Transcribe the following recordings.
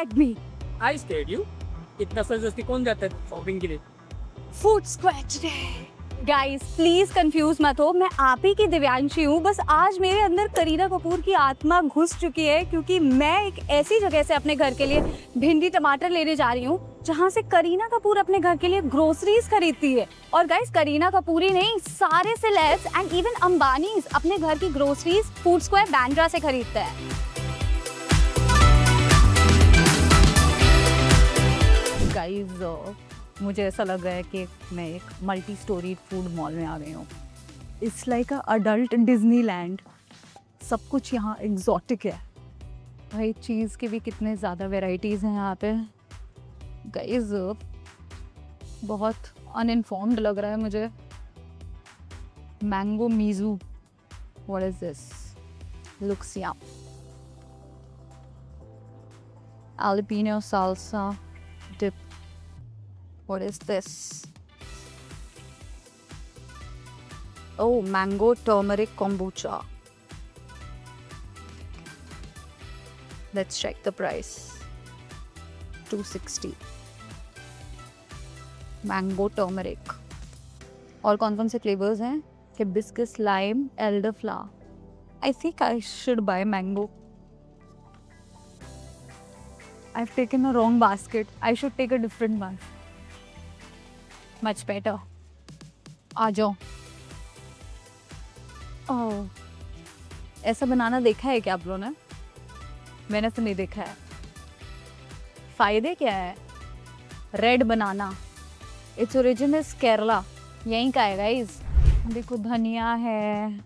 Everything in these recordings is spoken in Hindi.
scared me. I scared you? इतना जबरदस्ती कौन जाता है शॉपिंग के लिए? Food Square today. Guys please confuse मत हो, मैं आप ही की दिव्यांशी हूँ। बस आज मेरे अंदर करीना कपूर की आत्मा घुस चुकी है, क्योंकि मैं एक ऐसी जगह से अपने घर के लिए भिंडी टमाटर लेने जा रही हूँ जहाँ से करीना कपूर अपने घर के लिए ग्रोसरीज खरीदती है। और गाइस करीना कपूर ही नहीं, सारे सेलेब्स एंड इवन अंबानीज अपने घर की ग्रोसरीज फूड स्क्वायर बांद्रा से खरीदते हैं। गाइस मुझे ऐसा लग रहा है कि मैं एक मल्टी स्टोरी फूड मॉल में आ गई हूँ। It's like a adult Disneyland. सब कुछ यहाँ एग्जॉटिक है भाई। चीज़ के भी कितने ज़्यादा वेराइटीज़ हैं यहाँ पे। गाइस बहुत अनइन्फॉर्म्ड लग रहा है मुझे। मैंगो मीजू, what is this? Looks yum. Jalapeno salsa dip. What is this? Oh, mango turmeric kombucha. Let's check the price. $260. Mango turmeric. और कौन से फ्लेवर्स हैं? Hibiscus lime, elderflower. I think I should buy mango. I've taken a wrong basket. I should take a different one. Much better. आ जाओ। ओह, ऐसा बनाना देखा है क्या आप लोगों ने? मैंने तो नहीं देखा है। फायदे क्या है? Red banana. Its origin is Kerala. यहीं का है गाइस। देखो धनिया है,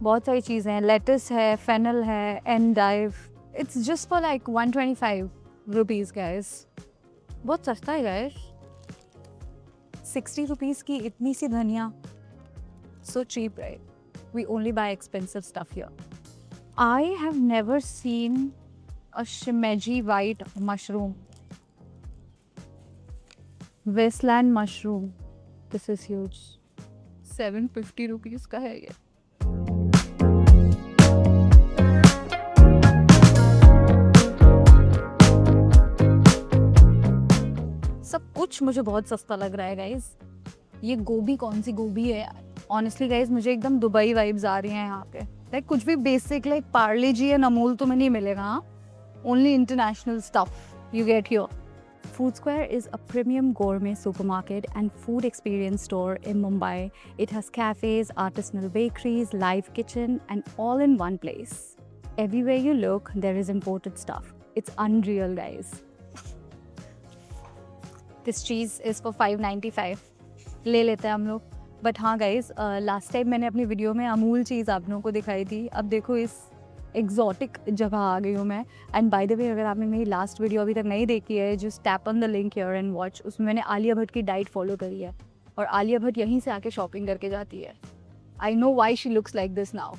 बहुत सारी चीज़ें हैं। लेटस है, फेनल है, endive. It's just for like 125 rupees guys. बहुत सस्ता है गाइस। 60 रुपीज़ की इतनी सी धनिया। So cheap right? We only buy expensive stuff here. I have never seen a shimeji white mushroom. Westland mushroom. This is huge. 750 rupees का है ये। सब कुछ मुझे बहुत सस्ता लग रहा है गाइज। ये गोभी कौन सी गोभी है यार? ऑनेस्टली गाइज मुझे एकदम दुबई वाइब्स आ रही हैं यहाँ पे। लाइक कुछ भी basic like Parle G and Amul तुम्हें नहीं मिलेगा। Only international stuff you get here. Food Square is a premium gourmet supermarket and food experience store in Mumbai. It has cafes, artisanal bakeries, live kitchen, and all in one place. Everywhere you look, there is imported stuff. It's unreal, guys. This cheese is for $5.95. ले लेते हैं हम लोग। बट हाँ गाइज, लास्ट टाइम मैंने अपनी वीडियो में अमूल चीज़ आप लोगों को दिखाई थी। अब देखो इस एग्जॉटिक जगह आ गई हूँ मैं। एंड बाय द वे, अगर आपने मेरी लास्ट वीडियो अभी तक नहीं देखी है, just tap on the link here and watch. उसमें मैंने आलिया भट्ट की डाइट फॉलो करी है और आलिया भट्ट यहीं से आके शॉपिंग करके जाती है। I know why she looks like this now,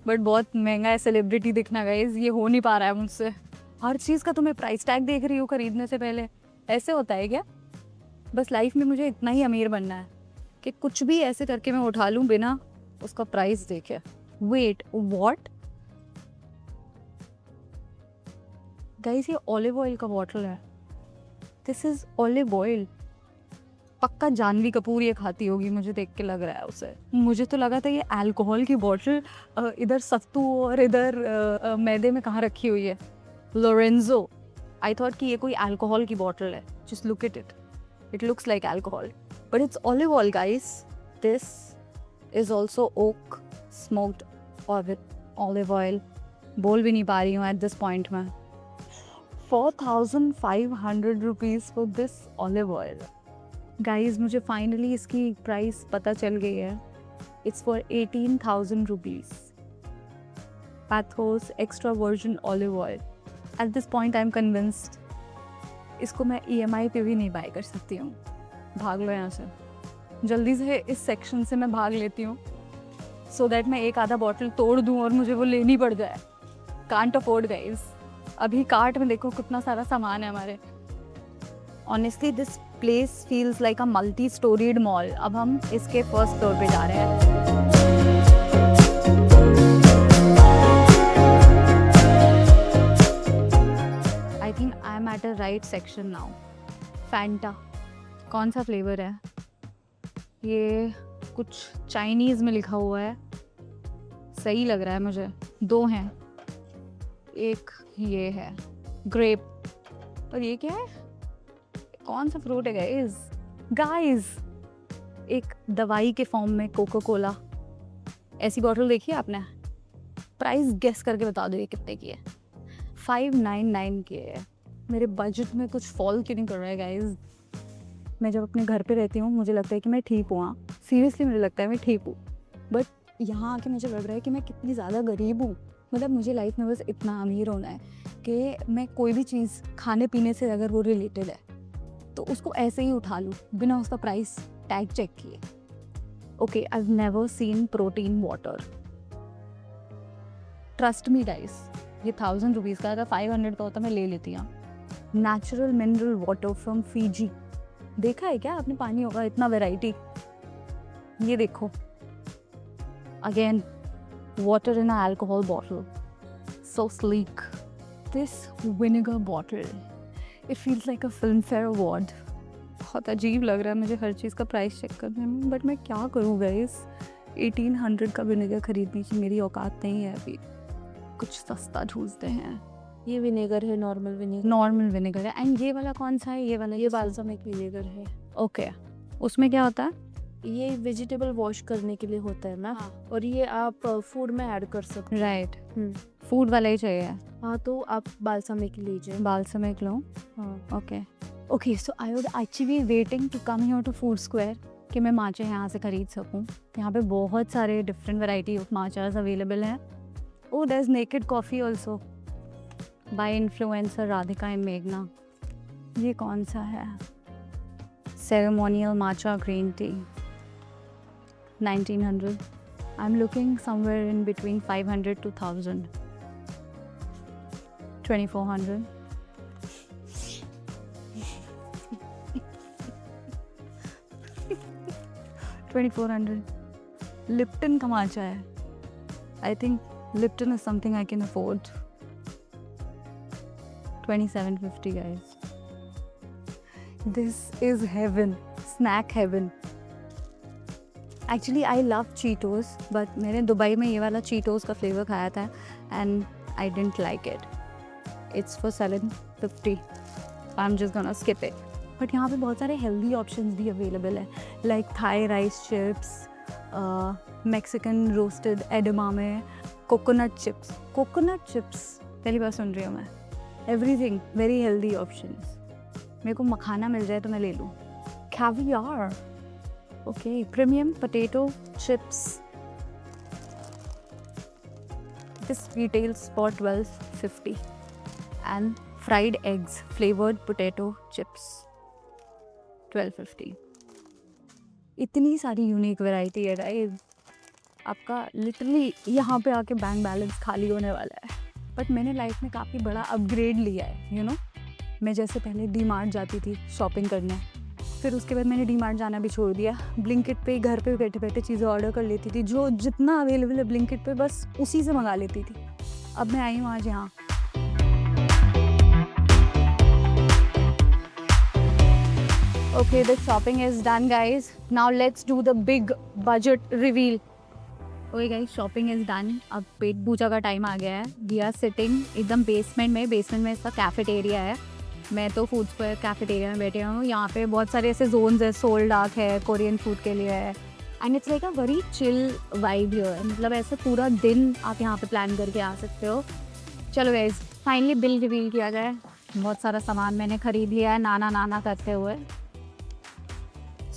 but बहुत महंगा है सेलिब्रिटी दिखना गाइज। ये हो नहीं पा रहा है मुझसे। हर चीज़ का तुम्हें प्राइस टैग देख रही हो खरीदने से पहले। ऐसे होता है क्या? बस लाइफ में मुझे इतना ही अमीर बनना है कि कुछ भी ऐसे करके मैं उठा लूँ बिना उसका प्राइस देखे। Wait, what? गाइस ये ऑलिव ऑयल का बॉटल है। This is olive oil. पक्का जानवी कपूर ये खाती होगी, मुझे देख के लग रहा है उसे। मुझे तो लगा था ये अल्कोहल की बॉटल इधर सत्तू और इधर मैदे में कहाँ रखी हुई है। लोरेंजो। आई थॉट कि ये कोई अल्कोहल की बॉटल है। Just look at it, it looks like alcohol but it's olive oil guys. This is also oak smoked olive oil. बोल भी नहीं पा रही हूँ एट दिस पॉइंट में। 4,500 rupees for this olive oil. Guys मुझे फाइनली इसकी प्राइस पता चल गई है। It's for 18,000 rupees. Pathos extra virgin olive oil. At this point I am convinced इसको मैं EMI पे भी नहीं बाय कर सकती हूँ। भाग लो यहाँ से, जल्दी से इस सेक्शन से मैं भाग लेती हूँ सो दैट मैं एक आधा बॉटल तोड़ दूँ और मुझे वो लेनी पड़ जाए। Can't afford guys. अभी कार्ट में देखो कितना सारा सामान है हमारे। Honestly this place feels like a multi storeyed mall. अब हम इसके फर्स्ट फ्लोर पे जा रहे हैं। I think I am at a right section now. Fanta, कौन सा फ्लेवर है ये? कुछ चाइनीज़ में लिखा हुआ है, सही लग रहा है मुझे. 2 हैं, एक ये है ग्रेप, और ये क्या है? कौन सा फ्रूट है गाइस? एक दवाई के फॉर्म में कोका कोला, ऐसी बॉटल देखी है आपने? प्राइस गेस करके बता दो ये कितने की है. 599 की है. मेरे बजट में कुछ फॉल क्यों नहीं कर रहा है गाइस? मैं जब अपने घर पे रहती हूँ मुझे लगता है कि मैं ठीक हूँ. हाँ, सीरियसली मुझे लगता है मैं ठीक हूँ, बट यहाँ आके मुझे लग रहा है कि मैं कितनी ज़्यादा गरीब हूँ. मतलब मुझे लाइफ में बस इतना अमीर होना है कि मैं कोई भी चीज़ खाने पीने से अगर वो रिलेटेड है तो उसको ऐसे ही उठा लूँ बिना उसका प्राइस टैग चेक किए. Okay, I have never scene protein water. Trust me guys, ये 1000 रुपीज़ का, अगर 500 का होता मैं ले लेती. हाँ, natural mineral water from Fiji. देखा है क्या आपने? पानी होगा, इतना वैरायटी. ये देखो, again water in a alcohol bottle, so sleek. This vinegar bottle, it feels like a film fair award. बहुत अजीब लग रहा है मुझे हर चीज़ का प्राइस चेक करने में, बट मैं क्या करूँ गाइस? 1800 का विनेगर खरीदने की मेरी औकात नहीं है अभी. कुछ सस्ता ढूंढते हैं. ये विनेगर है, नॉर्मल विनेगर है. एंड ये वाला कौन सा है? ये वाला, ये बाल्समिक विनेगर है. ओके, उसमें क्या होता है? ये वेजिटेबल वॉश करने के लिए होता है मैम. हाँ. और ये आप फूड में ऐड कर सकते राइट, हैं. फूड वाला ही चाहिए. हाँ, तो आप बाल्समिक लीजिए. बाल्समिक लो. हाँ. Okay, so I would actually waiting to come here to Food Square कि मैं माचा यहाँ से खरीद सकूँ. यहाँ पे बहुत सारे different variety of matchas available हैं. Oh, there is naked coffee also by influencer Radhika and मेघना. ये कौन सा है? Ceremonial matcha green tea, 1900. I am looking somewhere in between 500 to 1000. 2400. Lipton का माचा है. I think Lipton is something I can afford. 2750 guys. This is heaven, snack heaven. Actually I love Cheetos, but मैंने दुबई में ये वाला Cheetos का फ्लेवर खाया था and I didn't like it. It's for 750. I'm just gonna skip it. But यहाँ पे बहुत सारे healthy options भी available है, like Thai rice chips, Mexican roasted edamame, coconut chips. Coconut chips पहली बार सुन रही हूँ मैं. Everything very healthy options. मेरे को मखाना मिल जाए तो मैं ले लूँ. Caviar. Okay, premium potato chips. This retails for 1250. And fried eggs, flavored potato chips, 1250. इतनी सारी यूनिक वैरायटी है राइट. आपका लिटरली यहाँ पे आके बैंक बैलेंस खाली होने वाला है. बट मैंने लाइफ में काफ़ी बड़ा अपग्रेड लिया है, यू नो. मैं जैसे पहले डी मार्ट जाती थी शॉपिंग करने, फिर उसके बाद मैंने डी मार्ट जाना भी छोड़ दिया. ब्लिंकिट पे घर पे बैठे बैठे चीज़ें ऑर्डर कर लेती थी, जो जितना अवेलेबल है ब्लिंकिट पे बस उसी से मंगा लेती थी. अब मैं आई हूँ आज यहाँ. Okay, the shopping is done guys. Now let's do the big budget reveal. Okay guys, shopping is done. अब पेट पूजा का टाइम आ गया है. वी आर सिटिंग एकदम बेसमेंट में इसका कैफेटेरिया है. मैं तो फूड स्क्वायर कैफेटेरिया में बैठे हूँ. यहाँ पे बहुत सारे ऐसे जोन्स है. सोल डार्क है, कोरियन फूड के लिए है. And it's like a very chill vibe here. मतलब ऐसे पूरा दिन आप यहाँ पे प्लान करके आ सकते हो. चलो गाइस, फाइनली बिल रिवील किया जाए. बहुत सारा सामान मैंने खरीद लिया है नाना करते हुए.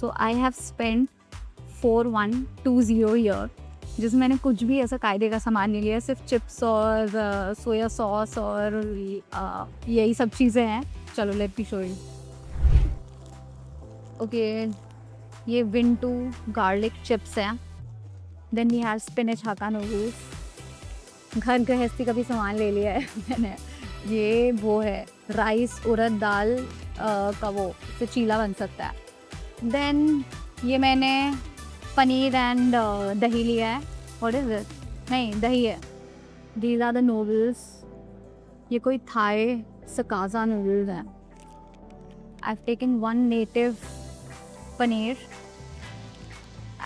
सो आई हैव स्पेंड 4120 ईयर, जिसमें मैंने कुछ भी ऐसा कायदे का सामान नहीं लिया. सिर्फ चिप्स और सोया सॉस और यही सब चीज़ें हैं. चलो let me show you. Okay, ये विंटू गार्लिक चिप्स हैं. देन वी हैव स्पिनच हाका नूडल्स. घर गृहस्थी का भी सामान ले लिया है मैंने. ये वो है राइस उड़द दाल का वो तो चीला बन सकता है. देन ये मैंने पनीर एंड दही लिया है. What is it? नहीं, दही है. These are the noodles. ये कोई थाई Sakaza noodles हैं. I've taken one native paneer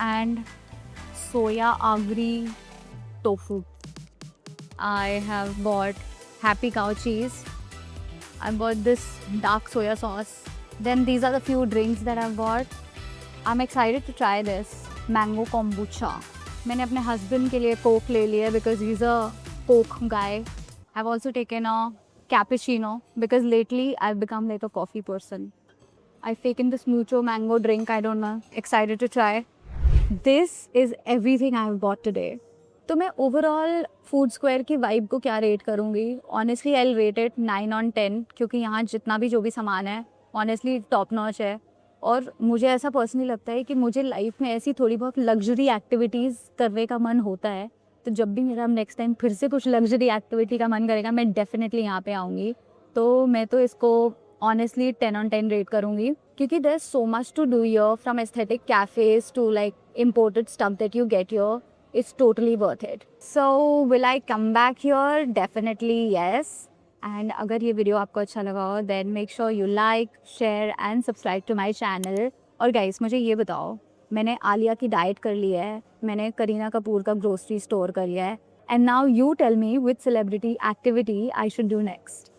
and soya agri tofu. I have bought Happy Cow cheese. I bought this dark soya sauce. Then these are the few drinks that I've bought. I'm excited to try this mango kombucha. मैंने अपने husband के लिए coke ले लिया because he's a coke guy. I've also taken a cappuccino because lately I've become like a coffee person. I've taken this mucho mango drink. I don't know. Excited to try. This is everything I've bought today. तो मैं ओवरऑल फूड स्क्वायर की वाइब को क्या रेट करूँगी? Honestly I rate it 9 on 10 क्योंकि यहाँ जितना भी जो भी सामान है ऑनेस्टली टॉप नॉच है. और मुझे ऐसा पर्सनली लगता है कि मुझे लाइफ में ऐसी थोड़ी बहुत लग्जरी एक्टिविटीज़ करने का मन होता है. तो जब भी मेरा नेक्स्ट टाइम फिर से कुछ लग्जरी एक्टिविटी का मन करेगा मैं डेफिनेटली यहाँ पे आऊँगी. तो मैं तो इसको ऑनेस्टली 10 on 10 रेट करूँगी क्योंकि there is so much to do here from aesthetic cafes to like imported stuff that you get here. It's totally worth it. So will I come back here? Definitely yes. And अगर ये वीडियो आपको अच्छा लगा हो then make sure you like, share and subscribe to my channel. और guys मुझे ये बताओ, मैंने आलिया की डाइट कर ली है, मैंने करीना कपूर का ग्रोसरी स्टोर कर लिया है, and now you tell me which celebrity activity I should do next.